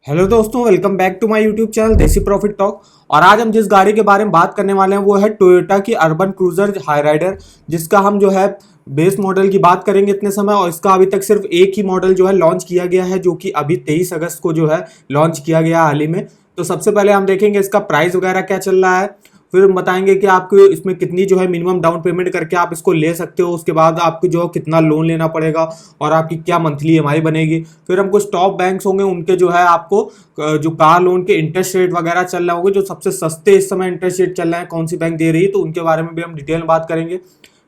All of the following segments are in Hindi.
हेलो दोस्तों, welcome back to my YouTube channel Desi profit talk. और आज हम जिस गाड़ी के बारे में बात करने वाले हैं वो है टोयोटा की अर्बन क्रूजर हाई राइडर, जिसका हम जो है बेस मॉडल की बात करेंगे इतने समय। और इसका अभी तक सिर्फ एक ही मॉडल जो है लॉन्च किया गया है, जो कि अभी 23 अगस्त को जो है लॉन्च किया गया हाल ही में। तो सबसे पहले हम देखेंगे इसका प्राइस वगैरह क्या चल रहा है, फिर हम बताएंगे कि आपको इसमें कितनी जो है मिनिमम डाउन पेमेंट करके आप इसको ले सकते हो, उसके बाद आपको जो कितना लोन लेना पड़ेगा और आपकी क्या मंथली ईएमआई बनेगी। फिर हम कुछ टॉप बैंक्स होंगे उनके जो है आपको जो कार लोन के इंटरेस्ट रेट वगैरह चल रहे होंगे, जो सबसे सस्ते इस समय इंटरेस्ट रेट चल रहे हैं, कौन सी बैंक दे रही है, तो उनके बारे में भी हम डिटेल में बात करेंगे।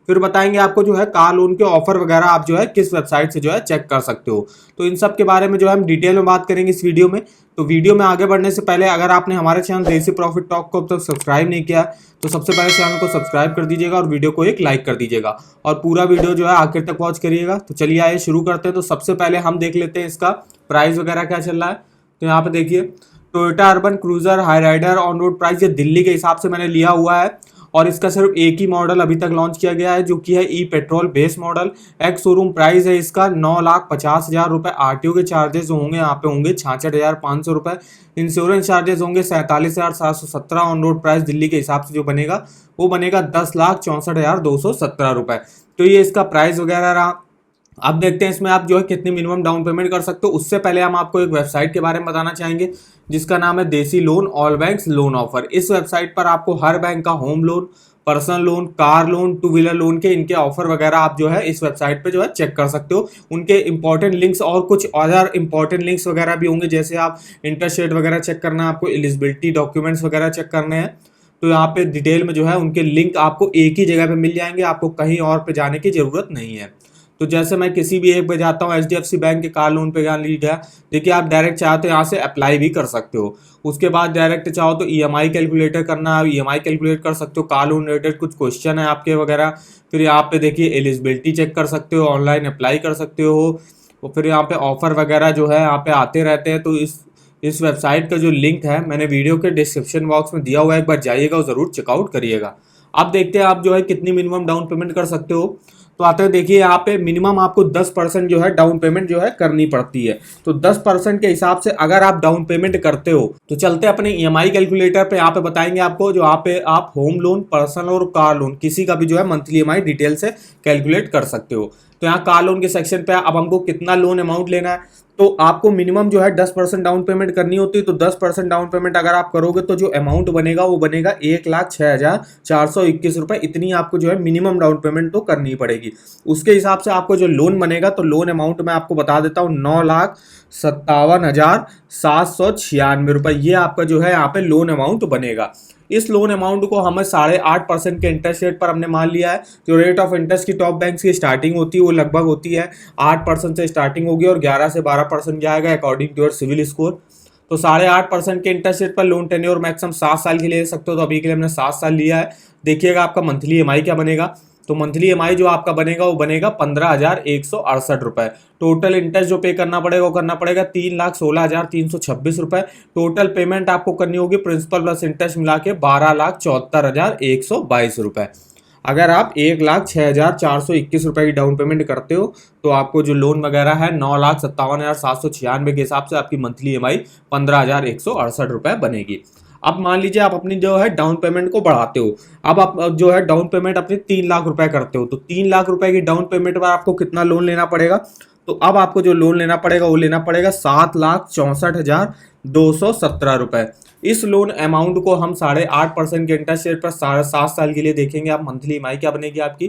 फिर बताएंगे आपको जो है कार लोन के ऑफर वगैरह आप जो है किस वेबसाइट से जो है चेक कर सकते हो। तो इन सब के बारे में जो है हम डिटेल में बात करेंगे इस वीडियो में। तो वीडियो में आगे बढ़ने से पहले अगर आपने हमारे चैनल देसी प्रॉफिट टॉक को अब तक सब्सक्राइब नहीं किया तो सबसे पहले चैनल को सब्सक्राइब कर दीजिएगा और वीडियो को एक लाइक कर दीजिएगा और पूरा वीडियो जो है आखिर तक वॉच करिएगा। तो चलिए आइए शुरू करते हैं। तो सबसे पहले हम देख लेते हैं इसका प्राइस वगैरह क्या चल रहा है। तो यहाँ पे देखिए Toyota Urban Cruiser Hyryder on road price ये दिल्ली के हिसाब से मैंने लिया हुआ है और इसका सिर्फ एक ही मॉडल अभी तक लॉन्च किया गया है, जो कि है E petrol base model. Ex showroom price है इसका 9,50,000 रुपए। आरटीओ के चार्जेस होंगे यहाँ पे होंगे 66,500 रुपए। इंश्योरेंस चार्जेस होंगे 47,717। ऑन रोड प्राइस दिल्ली के हिसाब से जो बनेगा वो बनेगा 10,64,217 रुपए। तो ये इसका प्राइस वगैरह रहा। अब देखते हैं इसमें आप जो है कितनी मिनिमम डाउन पेमेंट कर सकते हो। उससे पहले हम आपको एक वेबसाइट के बारे में बताना चाहेंगे जिसका नाम है देसी loan all banks loan offer. इस वेबसाइट पर आपको हर बैंक का home loan, personal loan, car loan, two wheeler loan के इनके ऑफर वगैरह आप जो है इस वेबसाइट पे जो है चेक कर सकते हो। उनके इंपॉर्टेंट लिंक्स और कुछ अदर इंपॉर्टेंट लिंक्स वगैरह भी होंगे, जैसे आप इंटरेस्ट रेट वगैरह चेक करना है, आपको एलिजिबिलिटी डॉक्यूमेंट्स वगैरह चेक करने हैं। तो यहाँ पे डिटेल में जो है उनके लिंक आपको एक ही जगह पे मिल जाएंगे, आपको कहीं और पे जाने की जरूरत नहीं है। तो जैसे मैं किसी भी एक पे जाता हूँ, एचडीएफसी बैंक के कार लोन पे यहाँ लीड है, देखिए आप डायरेक्ट चाहो तो यहाँ से अप्लाई भी कर सकते हो। उसके बाद डायरेक्ट चाहो तो ईएमआई कैलकुलेटर करना है, ईएमआई कैलकुलेट कर सकते हो। कार लोन रिलेटेड कुछ क्वेश्चन है आपके वगैरह। फिर यहाँ पे देखिए एलिजिबिलिटी चेक कर सकते हो, ऑनलाइन अप्लाई कर सकते हो। और फिर यहाँ पे ऑफर वगैरह जो है यहाँ पे आते रहते हैं। तो इस वेबसाइट का जो लिंक है मैंने वीडियो के डिस्क्रिप्शन बॉक्स में दिया हुआ है, एक बार जाइएगा और ज़रूर चेकआउट करिएगा। अब देखते हैं आप जो है कितनी मिनिमम डाउन पेमेंट कर सकते हो। तो आते हैं देखिए यहाँ पे मिनिमम आपको 10% जो है डाउन पेमेंट जो है करनी पड़ती है। तो 10% के हिसाब से अगर आप डाउन पेमेंट करते हो तो चलते अपने ईएमआई कैलकुलेटर पे। यहाँ पे बताएंगे आपको जो यहाँ पे आप होम लोन, पर्सनल और कार लोन किसी का भी जो है मंथली ईएमआई डिटेल से कैलकुलेट कर सकते हो। तो यहाँ कार लोन के सेक्शन पे अब हमको कितना लोन अमाउंट लेना है, तो आपको मिनिमम जो है 10% डाउन पेमेंट करनी होती है। तो 10% डाउन पेमेंट अगर आप करोगे तो जो अमाउंट बनेगा वो बनेगा 1,06,421 रुपए। इतनी आपको जो है मिनिमम डाउन पेमेंट तो करनी पड़ेगी। उसके हिसाब से आपको जो लोन बनेगा, तो लोन अमाउंट मैं आपको बता देता हूँ 9,57,796 रुपए। ये आपका जो है यहाँ पे लोन अमाउंट बनेगा। इस लोन अमाउंट को हमें 8.5% के इंटरेस्ट रेट पर हमने मान लिया है। जो रेट ऑफ इंटरेस्ट की टॉप बैंक्स की स्टार्टिंग होती है वो लगभग होती है 8% से स्टार्टिंग होगी और 11 से 12% जाएगा according to your CIBIL score. तो 8.5% के इंटरेस्ट रेट पर लोन टेन्योर मैक्सिमम 7 साल के लिए ले सकते हो। तो अभी के लिए हमने 7 साल लिया है। देखिएगा आपका मंथली ईएमआई क्या बनेगा। तो मंथली ईएमआई जो आपका बनेगा वो बनेगा 15,168 रुपए। टोटल इंटरेस्ट जो पे करना पड़ेगा वो करना पड़ेगा 3,16,326 रुपए। टोटल पेमेंट आपको करनी होगी प्रिंसिपल प्लस इंटरेस्ट मिला के 12,74,122 रुपए। अगर आप 1,06,421 रुपए की डाउन पेमेंट करते हो तो आपको जो लोन वगैरह है 9,57,796 के हिसाब से आपकी मंथली ईएमआई 15,168 रुपए बनेगी। अब मान लीजिए आप अपनी जो है डाउन पेमेंट को बढ़ाते हो। अब आप जो है डाउन पेमेंट अपनी 3 लाख रुपए करते हो, तो 3 लाख रुपए की डाउन पेमेंट पर आपको कितना लोन लेना पड़ेगा। तो अब आपको जो लोन लेना पड़ेगा वो लेना पड़ेगा 7,64,217 रुपए। इस लोन अमाउंट को हम 8.5% के इंटरेस्ट रेट पर 7 साल के लिए देखेंगे। आप मंथली ईएमआई क्या बनेगी आपकी,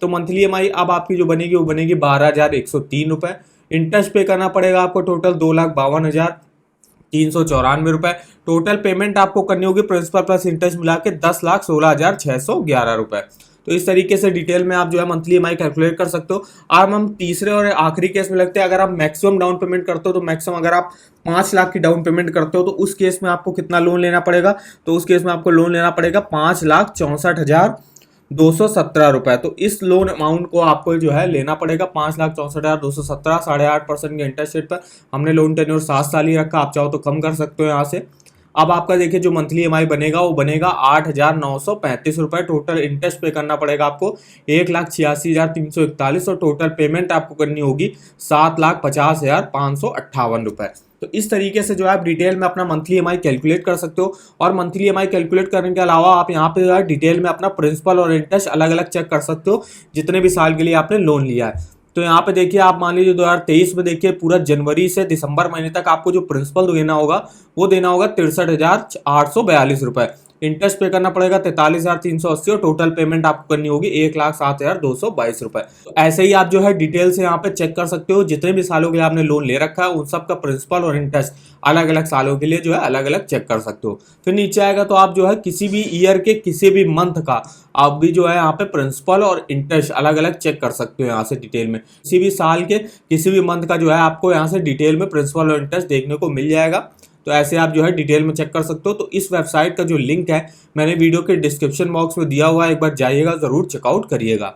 तो मंथली ईएमआई अब आपकी जो बनेगी वो बनेगी 12,103 रुपए। इंटरेस्ट पे करना पड़ेगा आपको टोटल 2,52,394 रुपए। टोटल पेमेंट आपको करनी होगी प्रिंसिपल प्लस इंटरेस्ट मिला के 10,16,611 रुपए। तो इस तरीके से डिटेल में आप जो है मंथली ईएमआई कैलकुलेट कर सकते हो। अब हम तीसरे और आखिरी केस में लगते हैं। अगर आप मैक्सिमम डाउन पेमेंट करते हो तो मैक्सिमम अगर आप 5 लाख की डाउन पेमेंट करते हो तो उस केस में आपको कितना लोन लेना पड़ेगा, तो उस केस में आपको लोन लेना पड़ेगा 5,64,217 रुपए। तो इस लोन अमाउंट को आपको जो है लेना पड़ेगा 5,64,217। 8.5% के इंटरेस्ट रेट पर हमने लोन टेन्योर 7 साल ही रखा, आप चाहो तो कम कर सकते हो यहाँ से। अब आपका देखिए जो मंथली ईएमआई बनेगा वो बनेगा 8,935 रुपए। टोटल इंटरेस्ट पे करना पड़ेगा आपको 1,86,341 और टोटल पेमेंट आपको करनी होगी 7,50,558 रुपए। तो इस तरीके से जो है आप डिटेल में अपना मंथली ईएमआई कैलकुलेट कर सकते हो। और मंथली ईएमआई कैलकुलेट करने के अलावा आप यहाँ पे जो है डिटेल में अपना प्रिंसिपल और इंटरेस्ट अलग अलग चेक कर सकते हो जितने भी साल के लिए आपने लोन लिया है। तो यहाँ पे देखिए आप मान लीजिए 2023 में देखिए पूरा जनवरी से दिसंबर महीने तक आपको जो प्रिंसिपल देना होगा वो देना होगा 63,842 रुपए। इंटरेस्ट पे करना पड़ेगा 43,380 और टोटल पेमेंट आपको करनी होगी 1,07,222 रुपए। तो ऐसे ही आप जो है डिटेल से यहाँ पे चेक कर सकते हो जितने भी सालों के लिए आपने लोन ले रखा है उन सब का प्रिंसिपल और इंटरेस्ट अलग अलग सालों के लिए जो है अलग अलग चेक कर सकते हो। फिर नीचे आएगा तो आप जो है किसी भी ईयर के किसी भी मंथ का आप भी जो है यहाँ पे प्रिंसिपल और इंटरेस्ट अलग अलग चेक कर सकते हो यहाँ से डिटेल में। किसी भी साल के किसी भी मंथ का जो है आपको यहाँ से डिटेल में प्रिंसिपल और इंटरेस्ट देखने को मिल जाएगा। तो ऐसे आप जो है डिटेल में चेक कर सकते हो। तो इस वेबसाइट का जो लिंक है मैंने वीडियो के डिस्क्रिप्शन बॉक्स में दिया हुआ है, एक बार जाइएगा, जरूर चेकआउट करिएगा।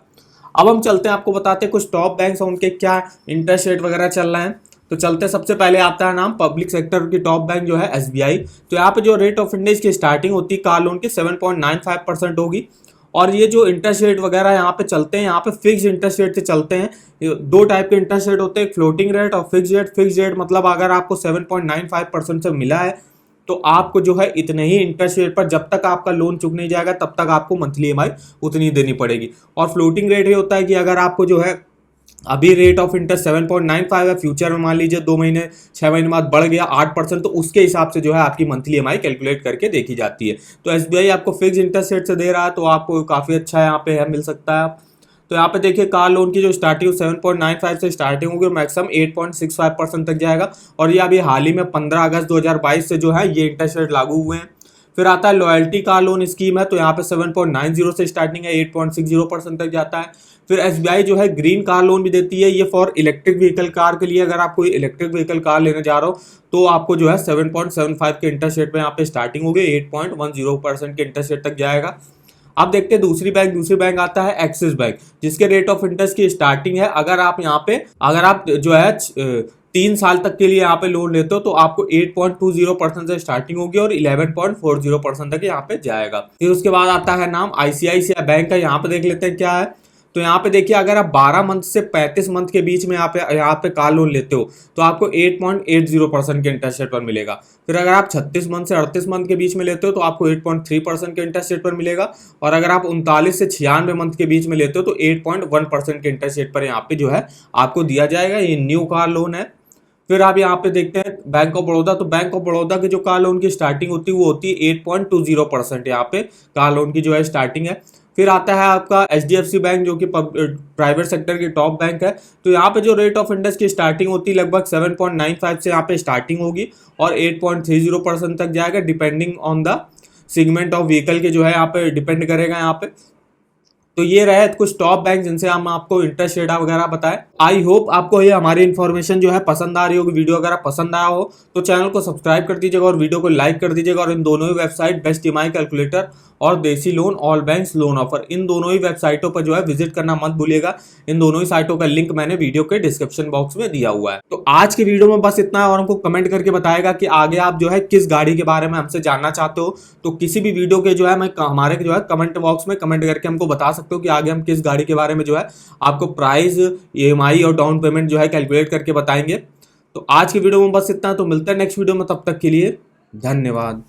अब हम चलते हैं, आपको बताते हैं कुछ टॉप बैंक्स और उनके क्या इंटरेस्ट रेट वगैरह चल रहे हैं। तो चलते सबसे पहले आता है नाम पब्लिक सेक्टर की टॉप बैंक जो है एसबीआई। तो यहाँ पे जो रेट ऑफ इंटरेस्ट की स्टार्टिंग होती है कार लोन की 7.95% होगी। और ये जो इंटरेस्ट रेट वगैरह यहाँ पे चलते हैं, यहाँ पे फिक्स इंटरेस्ट रेट से चलते हैं। दो टाइप के इंटरेस्ट रेट होते हैं, एक फ्लोटिंग रेट और फिक्स रेट। फिक्स रेट मतलब अगर आपको 7.95% से मिला है तो आपको जो है इतने ही इंटरेस्ट रेट पर जब तक आपका लोन चुक नहीं जाएगा तब तक आपको मंथली ईएमआई उतनी देनी पड़ेगी। और फ्लोटिंग रेट ये होता है कि अगर आपको जो है अभी रेट ऑफ इंटरेस्ट 7.95 है, फ्यूचर में मान लीजिए 2 महीने 6 महीने बाद बढ़ गया 8%, तो उसके हिसाब से जो है आपकी मंथली ईएमआई कैलकुलेट करके देखी जाती है। तो एसबीआई आपको फिक्स इंटरेस्ट रेट से दे रहा है तो आपको काफ़ी अच्छा यहाँ पे है मिल सकता है। तो यहाँ पे देखिए कार लोन की जो स्टार्टिंग 7.95 से स्टार्टिंग होगी और मैक्सिमम 8.65% तक जाएगा। और ये अभी हाल ही में 15 अगस्त 2022 से जो है ये इंटरेस्ट रेट लागू हुए हैं। फिर आता है लॉयल्टी कार लोन स्कीम है, तो यहाँ पे 7.90 से स्टार्टिंग है, 8.60% तक जाता है। फिर एसबीआई जो है ग्रीन कार लोन भी देती है, ये फॉर इलेक्ट्रिक व्हीकल कार के लिए। अगर आप कोई इलेक्ट्रिक व्हीकल कार लेने जा रहे हो तो आपको जो है 7.75 के इंटरेस्ट रेट में यहाँ पे स्टार्टिंग होगी, 8.10% के इंटरेस्ट रेट तक जाएगा। अब देखते हैं दूसरी बैंक आता है एक्सिस बैंक, जिसके रेट ऑफ इंटरेस्ट की स्टार्टिंग है, अगर आप यहाँ पे अगर आप जो है 3 साल तक के लिए यहाँ पे लोन लेते हो तो आपको 8.20% से स्टार्टिंग होगी और 11.40% तक यहाँ पे जाएगा। फिर उसके बाद आता है नाम आईसीआईसीआई बैंक का, यहाँ पे देख लेते हैं क्या है। तो यहाँ पे देखिए अगर आप 12 मंथ से 35 मंथ के बीच में यहाँ पे कार लोन लेते हो तो आपको 8.80% के इंटरेस्ट रेट पर मिलेगा। फिर अगर आप 36 मंथ से 38 मंथ के बीच में लेते हो तो आपको 8.3% के इंटरेस्ट रेट पर मिलेगा। और अगर आप 39 से 96 मंथ के बीच में लेते हो तो 8.1% के इंटरेस्ट रेट पर यहाँ पे जो है आपको दिया जाएगा। ये न्यू कार लोन है। फिर आप यहाँ पे देखते हैं बैंक ऑफ बड़ौदा, तो बैंक ऑफ बड़ौदा की जो कार लोन की स्टार्टिंग होती है वो होती है 8.20%, यहाँ पे कार लोन की जो है स्टार्टिंग है। फिर आता है आपका एचडीएफसी बैंक जो कि प्राइवेट सेक्टर की टॉप बैंक है। तो यहाँ पे जो रेट ऑफ इंटरेस्ट की स्टार्टिंग होती है लगभग 7.95 से यहाँ पे स्टार्टिंग होगी और 8.30% तक जाएगा, depending on the segment of vehicle के जो है यहाँ पे डिपेंड करेगा यहाँ पे। तो ये रहे कुछ टॉप बैंक जिनसे हम आपको इंटरेस्ट रेट वगैरह बताएं। आई होप आपको ये हमारी इन्फॉर्मेशन जो है पसंद आ रही होगी। वीडियो अगर पसंद आया हो तो चैनल को सब्सक्राइब कर दीजिएगा और वीडियो को लाइक कर दीजिएगा। और इन दोनों ही वेबसाइट बेस्ट ईएमआई कैलकुलेटर और देसी loan all banks loan offer, इन दोनों ही वेबसाइटों पर जो है विजिट करना मत भूलिएगा। इन दोनों ही साइटों का लिंक मैंने वीडियो के डिस्क्रिप्शन बॉक्स में दिया हुआ है। तो आज की वीडियो में बस इतना है और हमको कमेंट करके बताएगा कि आगे आप जो है किस गाड़ी के बारे में हमसे जानना चाहते हो। तो किसी भी वीडियो के जो है मैं हमारे जो है कमेंट बॉक्स में कमेंट करके हमको बता सकते हो कि आगे हम किस गाड़ी के बारे में जो है आपको प्राइस, ईएमआई और डाउन पेमेंट जो है कैलकुलेट करके बताएंगे। तो आज की वीडियो में बस इतना, तो मिलते हैं नेक्स्ट वीडियो में, तब तक के लिए धन्यवाद।